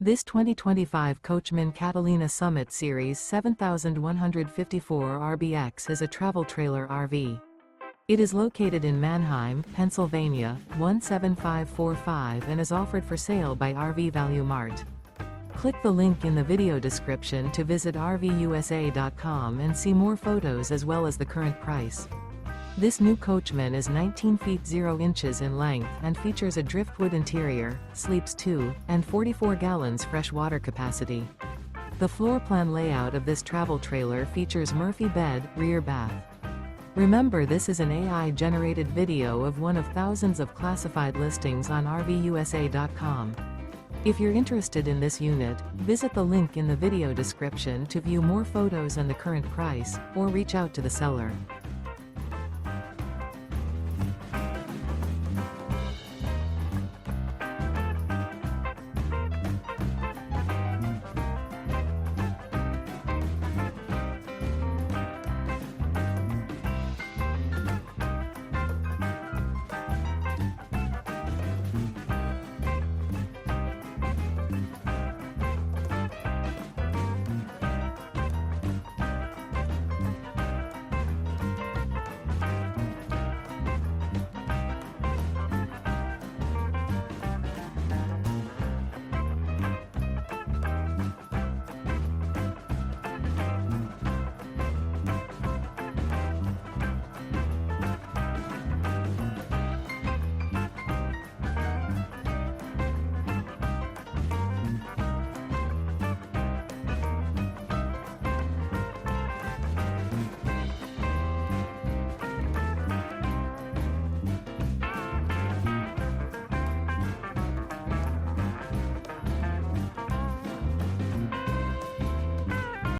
This 2025 Coachmen Catalina Summit Series 7154 RBX is a travel trailer RV. It is located in Manheim, Pennsylvania, 17545 and is offered for sale by RV Value Mart. Click the link in the video description to visit RVUSA.com and see more photos as well as the current price. This new Coachmen is 19 feet 0 inches in length and features a driftwood interior, sleeps 2, and 44 gallons fresh water capacity. The floor plan layout of this travel trailer features Murphy bed, rear bath. Remember, this is an AI-generated video of one of thousands of classified listings on RVUSA.com. If you're interested in this unit, visit the link in the video description to view more photos and the current price, or reach out to the seller.